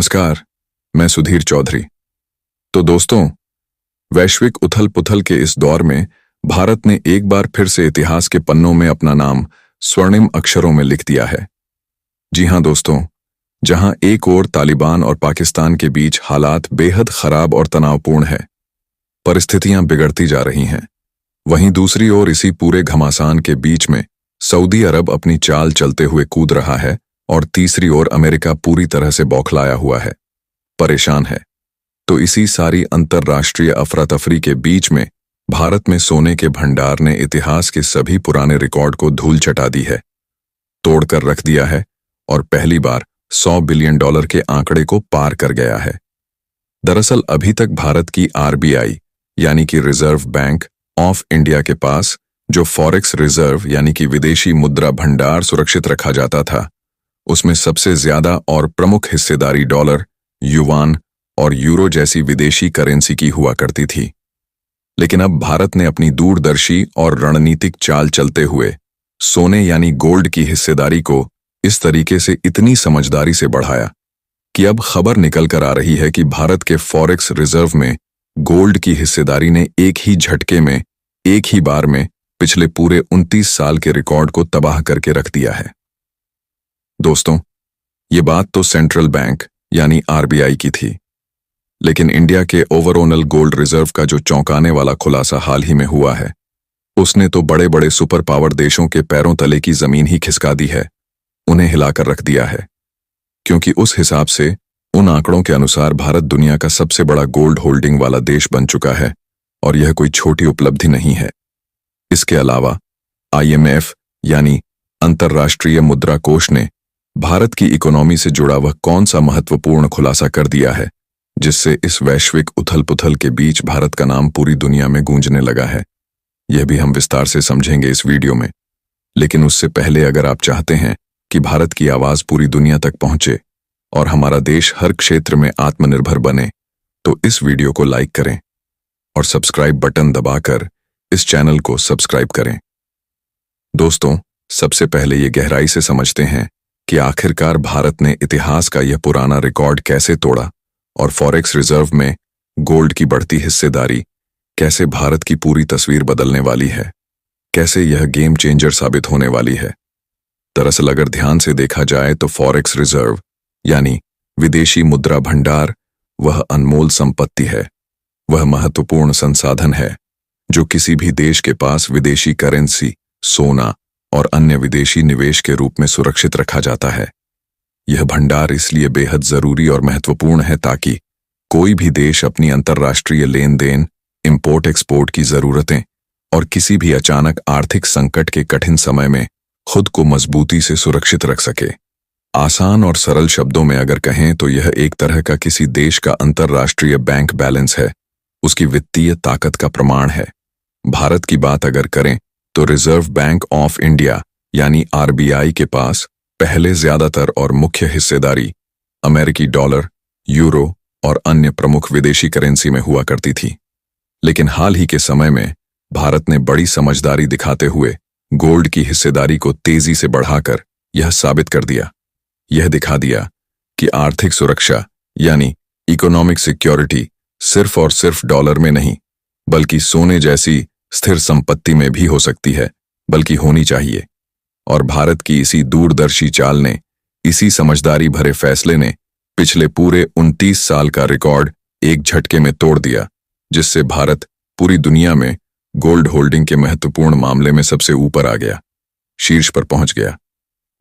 नमस्कार, मैं सुधीर चौधरी। तो दोस्तों, वैश्विक उथल पुथल के इस दौर में भारत ने एक बार फिर से इतिहास के पन्नों में अपना नाम स्वर्णिम अक्षरों में लिख दिया है। जी हां दोस्तों, जहां एक ओर तालिबान और पाकिस्तान के बीच हालात बेहद खराब और तनावपूर्ण है, परिस्थितियां बिगड़ती जा रही हैं, वहीं दूसरी ओर इसी पूरे घमासान के बीच में सऊदी अरब अपनी चाल चलते हुए कूद रहा है और तीसरी ओर अमेरिका पूरी तरह से बौखलाया हुआ है, परेशान है। तो इसी सारी अंतर्राष्ट्रीय अफरा-तफरी के बीच में भारत में सोने के भंडार ने इतिहास के सभी पुराने रिकॉर्ड को धूल चटा दी है, तोड़कर रख दिया है और पहली बार $100 बिलियन के आंकड़े को पार कर गया है। दरअसल अभी तक भारत की RBI यानी कि रिजर्व बैंक ऑफ इंडिया के पास जो फॉरेक्स रिजर्व यानी कि विदेशी मुद्रा भंडार सुरक्षित रखा जाता था, उसमें सबसे ज्यादा और प्रमुख हिस्सेदारी डॉलर, युवान और यूरो जैसी विदेशी करेंसी की हुआ करती थी। लेकिन अब भारत ने अपनी दूरदर्शी और रणनीतिक चाल चलते हुए सोने यानी गोल्ड की हिस्सेदारी को इस तरीके से इतनी समझदारी से बढ़ाया कि अब खबर निकल कर आ रही है कि भारत के फॉरेक्स रिजर्व में गोल्ड की हिस्सेदारी ने एक ही झटके में, एक ही बार में पिछले पूरे 29 साल के रिकॉर्ड को तबाह करके रख दिया है। दोस्तों, ये बात तो सेंट्रल बैंक यानी RBI की थी, लेकिन इंडिया के ओवरऑल गोल्ड रिजर्व का जो चौंकाने वाला खुलासा हाल ही में हुआ है, उसने तो बड़े बड़े सुपर पावर देशों के पैरों तले की जमीन ही खिसका दी है, उन्हें हिलाकर रख दिया है। क्योंकि उस हिसाब से, उन आंकड़ों के अनुसार भारत दुनिया का सबसे बड़ा गोल्ड होल्डिंग वाला देश बन चुका है और यह कोई छोटी उपलब्धि नहीं है। इसके अलावा IMF यानी अंतर्राष्ट्रीय मुद्रा कोष ने भारत की इकोनॉमी से जुड़ा वह कौन सा महत्वपूर्ण खुलासा कर दिया है, जिससे इस वैश्विक उथल पुथल के बीच भारत का नाम पूरी दुनिया में गूंजने लगा है। यह भी हम विस्तार से समझेंगे इस वीडियो में। लेकिन उससे पहले अगर आप चाहते हैं कि भारत की आवाज पूरी दुनिया तक पहुंचे और हमारा देश हर क्षेत्र में आत्मनिर्भर बने, तो इस वीडियो को लाइक करें और सब्सक्राइब बटन दबाकर इस चैनल को सब्सक्राइब करें। दोस्तों, सबसे पहले ये गहराई से समझते हैं कि आखिरकार भारत ने इतिहास का यह पुराना रिकॉर्ड कैसे तोड़ा और फॉरेक्स रिजर्व में गोल्ड की बढ़ती हिस्सेदारी कैसे भारत की पूरी तस्वीर बदलने वाली है, कैसे यह गेम चेंजर साबित होने वाली है। दरअसल अगर ध्यान से देखा जाए तो फॉरेक्स रिजर्व यानी विदेशी मुद्रा भंडार वह अनमोल संपत्ति है, वह महत्वपूर्ण संसाधन है जो किसी भी देश के पास विदेशी करेंसी, सोना और अन्य विदेशी निवेश के रूप में सुरक्षित रखा जाता है। यह भंडार इसलिए बेहद जरूरी और महत्वपूर्ण है ताकि कोई भी देश अपनी अंतर्राष्ट्रीय लेन देन, इंपोर्ट एक्सपोर्ट की जरूरतें और किसी भी अचानक आर्थिक संकट के कठिन समय में खुद को मजबूती से सुरक्षित रख सके। आसान और सरल शब्दों में अगर कहें तो यह एक तरह का किसी देश का अंतर्राष्ट्रीय बैंक बैलेंस है, उसकी वित्तीय ताकत का प्रमाण है। भारत की बात अगर करें तो रिजर्व बैंक ऑफ इंडिया यानी RBI के पास पहले ज्यादातर और मुख्य हिस्सेदारी अमेरिकी डॉलर, यूरो और अन्य प्रमुख विदेशी करेंसी में हुआ करती थी। लेकिन हाल ही के समय में भारत ने बड़ी समझदारी दिखाते हुए गोल्ड की हिस्सेदारी को तेजी से बढ़ाकर यह साबित कर दिया, यह दिखा दिया कि आर्थिक सुरक्षा यानी इकोनॉमिक सिक्योरिटी सिर्फ और सिर्फ डॉलर में नहीं, बल्कि सोने जैसी स्थिर संपत्ति में भी हो सकती है, बल्कि होनी चाहिए। और भारत की इसी दूरदर्शी चाल ने, इसी समझदारी भरे फैसले ने पिछले पूरे 29 साल का रिकॉर्ड एक झटके में तोड़ दिया, जिससे भारत पूरी दुनिया में गोल्ड होल्डिंग के महत्वपूर्ण मामले में सबसे ऊपर आ गया, शीर्ष पर पहुंच गया।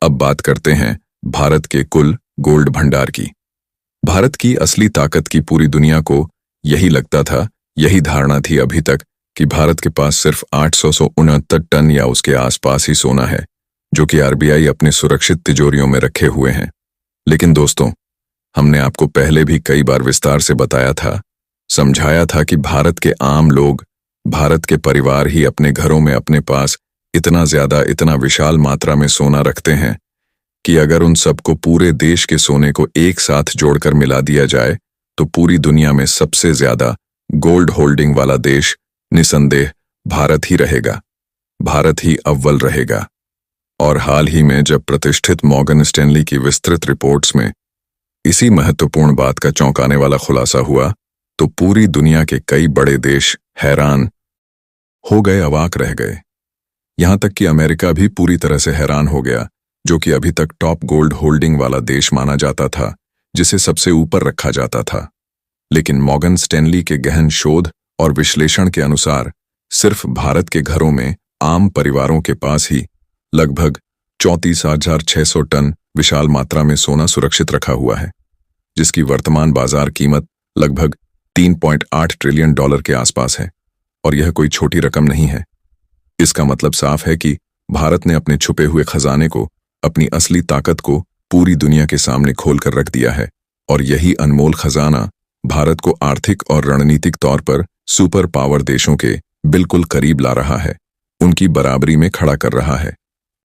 अब बात करते हैं भारत के कुल गोल्ड भंडार की। भारत की असली ताकत की पूरी दुनिया को यही लगता था, यही धारणा थी अभी तक कि भारत के पास सिर्फ 869 टन या उसके आसपास ही सोना है, जो कि RBI अपने सुरक्षित तिजोरियों में रखे हुए हैं। लेकिन दोस्तों, हमने आपको पहले भी कई बार विस्तार से बताया था, समझाया था कि भारत के आम लोग, भारत के परिवार ही अपने घरों में अपने पास इतना ज्यादा, इतना विशाल मात्रा में सोना रखते हैं कि अगर उन सबको पूरे देश के सोने को एक साथ जोड़कर मिला दिया जाए तो पूरी दुनिया में सबसे ज्यादा गोल्ड होल्डिंग वाला देश निसंदेह भारत ही रहेगा, भारत ही अव्वल रहेगा। और हाल ही में जब प्रतिष्ठित मॉर्गन स्टैनली की विस्तृत रिपोर्ट्स में इसी महत्वपूर्ण बात का चौंकाने वाला खुलासा हुआ तो पूरी दुनिया के कई बड़े देश हैरान हो गए, अवाक रह गए। यहां तक कि अमेरिका भी पूरी तरह से हैरान हो गया, जो कि अभी तक टॉप गोल्ड होल्डिंग वाला देश माना जाता था, जिसे सबसे ऊपर रखा जाता था। लेकिन मॉर्गन स्टैनली के गहन शोध और विश्लेषण के अनुसार सिर्फ भारत के घरों में आम परिवारों के पास ही लगभग 34,600 टन विशाल मात्रा में सोना सुरक्षित रखा हुआ है, जिसकी वर्तमान बाजार कीमत लगभग 3.8 ट्रिलियन डॉलर के आसपास है। और यह कोई छोटी रकम नहीं है। इसका मतलब साफ है कि भारत ने अपने छुपे हुए खजाने को, अपनी असली ताकत को पूरी दुनिया के सामने खोलकर रख दिया है। और यही अनमोल खजाना भारत को आर्थिक और रणनीतिक तौर पर सुपर पावर देशों के बिल्कुल करीब ला रहा है, उनकी बराबरी में खड़ा कर रहा है।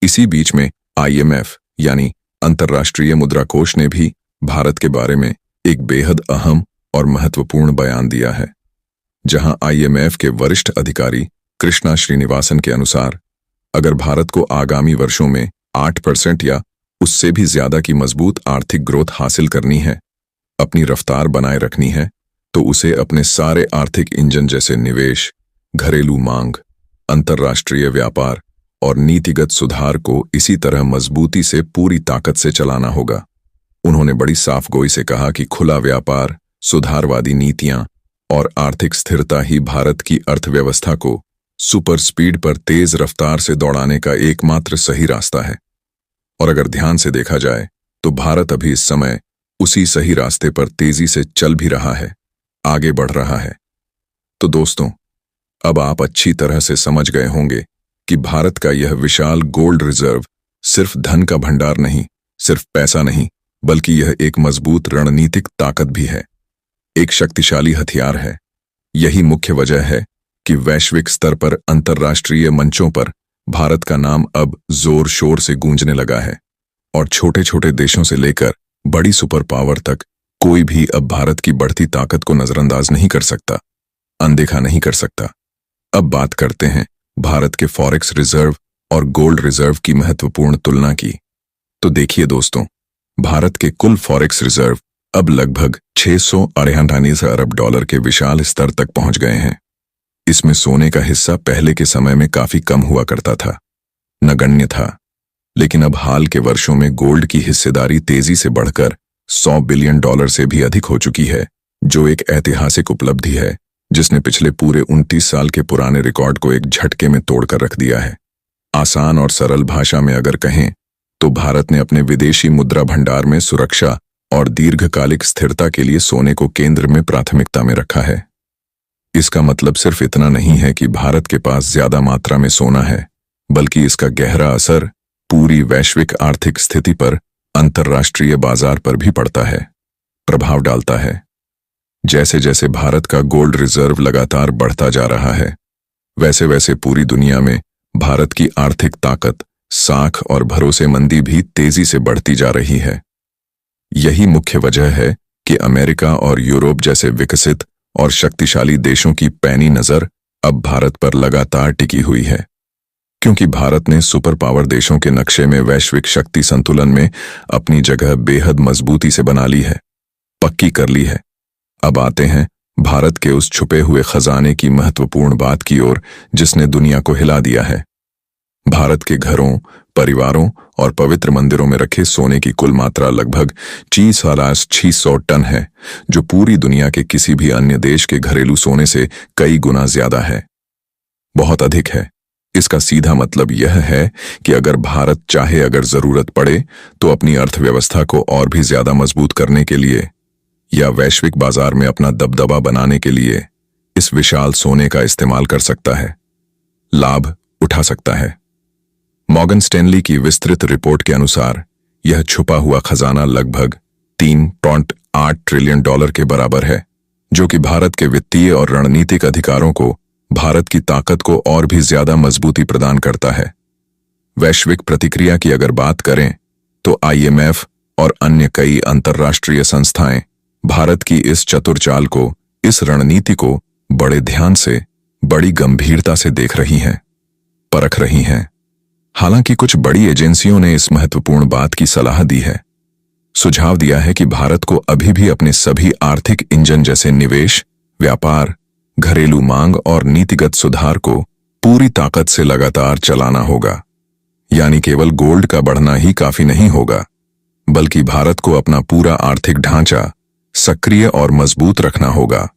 इसी बीच में IMF यानी अंतर्राष्ट्रीय मुद्रा कोष ने भी भारत के बारे में एक बेहद अहम और महत्वपूर्ण बयान दिया है, जहां IMF के वरिष्ठ अधिकारी कृष्णा श्रीनिवासन के अनुसार अगर भारत को आगामी वर्षों में 8% या उससे भी ज्यादा की मजबूत आर्थिक ग्रोथ हासिल करनी है, अपनी रफ्तार बनाए रखनी है, तो उसे अपने सारे आर्थिक इंजन जैसे निवेश, घरेलू मांग, अंतर्राष्ट्रीय व्यापार और नीतिगत सुधार को इसी तरह मजबूती से पूरी ताकत से चलाना होगा। उन्होंने बड़ी साफगोई से कहा कि खुला व्यापार, सुधारवादी नीतियां और आर्थिक स्थिरता ही भारत की अर्थव्यवस्था को सुपर स्पीड पर तेज रफ्तार से दौड़ाने का एकमात्र सही रास्ता है। और अगर ध्यान से देखा जाए तो भारत अभी इस समय उसी सही रास्ते पर तेजी से चल भी रहा है, आगे बढ़ रहा है। तो दोस्तों, अब आप अच्छी तरह से समझ गए होंगे कि भारत का यह विशाल गोल्ड रिजर्व सिर्फ धन का भंडार नहीं, सिर्फ पैसा नहीं, बल्कि यह एक मजबूत रणनीतिक ताकत भी है, एक शक्तिशाली हथियार है। यही मुख्य वजह है कि वैश्विक स्तर पर अंतर्राष्ट्रीय मंचों पर भारत का नाम अब जोर शोर से गूंजने लगा है। और छोटे छोटे देशों से लेकर बड़ी सुपर पावर तक कोई भी अब भारत की बढ़ती ताकत को नजरअंदाज नहीं कर सकता, अनदेखा नहीं कर सकता। अब बात करते हैं भारत के फॉरेक्स रिजर्व और गोल्ड रिजर्व की महत्वपूर्ण तुलना की। तो देखिए दोस्तों, भारत के कुल फॉरेक्स रिजर्व अब लगभग 698 अरब डॉलर के विशाल स्तर तक पहुंच गए हैं। इसमें सोने का हिस्सा पहले के समय में काफी कम हुआ करता था, नगण्य था, लेकिन अब हाल के वर्षों में गोल्ड की हिस्सेदारी तेजी से बढ़कर 100 बिलियन डॉलर से भी अधिक हो चुकी है, जो एक ऐतिहासिक उपलब्धि है जिसने पिछले पूरे 29 साल के पुराने रिकॉर्ड को एक झटके में तोड़कर रख दिया है। आसान और सरल भाषा में अगर कहें तो भारत ने अपने विदेशी मुद्रा भंडार में सुरक्षा और दीर्घकालिक स्थिरता के लिए सोने को केंद्र में प्राथमिकता में रखा है। इसका मतलब सिर्फ इतना नहीं है कि भारत के पास ज्यादा मात्रा में सोना है, बल्कि इसका गहरा असर पूरी वैश्विक आर्थिक स्थिति पर, अंतर्राष्ट्रीय बाजार पर भी पड़ता है, प्रभाव डालता है। जैसे जैसे भारत का गोल्ड रिजर्व लगातार बढ़ता जा रहा है, वैसे वैसे पूरी दुनिया में भारत की आर्थिक ताकत, साख और भरोसेमंदी भी तेजी से बढ़ती जा रही है। यही मुख्य वजह है कि अमेरिका और यूरोप जैसे विकसित और शक्तिशाली देशों की पैनी नजर अब भारत पर लगातार टिकी हुई है, क्योंकि भारत ने सुपर पावर देशों के नक्शे में वैश्विक शक्ति संतुलन में अपनी जगह बेहद मजबूती से बना ली है, पक्की कर ली है। अब आते हैं भारत के उस छुपे हुए खजाने की महत्वपूर्ण बात की ओर, जिसने दुनिया को हिला दिया है। भारत के घरों, परिवारों और पवित्र मंदिरों में रखे सोने की कुल मात्रा लगभग 40,600 टन है, जो पूरी दुनिया के किसी भी अन्य देश के घरेलू सोने से कई गुना ज्यादा है, बहुत अधिक है। इसका सीधा मतलब यह है कि अगर भारत चाहे, अगर जरूरत पड़े, तो अपनी अर्थव्यवस्था को और भी ज्यादा मजबूत करने के लिए या वैश्विक बाजार में अपना दबदबा बनाने के लिए इस विशाल सोने का इस्तेमाल कर सकता है, लाभ उठा सकता है। मॉर्गन स्टैनली की विस्तृत रिपोर्ट के अनुसार यह छुपा हुआ खजाना लगभग 3.8 ट्रिलियन डॉलर के बराबर है, जो कि भारत के वित्तीय और रणनीतिक अधिकारों को, भारत की ताकत को और भी ज्यादा मजबूती प्रदान करता है। वैश्विक प्रतिक्रिया की अगर बात करें तो IMF और अन्य कई अंतर्राष्ट्रीय संस्थाएं भारत की इस चतुर चाल को, इस रणनीति को बड़े ध्यान से, बड़ी गंभीरता से देख रही हैं, परख रही हैं। हालांकि कुछ बड़ी एजेंसियों ने इस महत्वपूर्ण बात की सलाह दी है। सुझाव दिया है कि भारत को अभी भी अपने सभी आर्थिक इंजन जैसे निवेश, व्यापार, घरेलू मांग और नीतिगत सुधार को पूरी ताकत से लगातार चलाना होगा। यानी केवल गोल्ड का बढ़ना ही काफी नहीं होगा, बल्कि भारत को अपना पूरा आर्थिक ढांचा सक्रिय और मजबूत रखना होगा।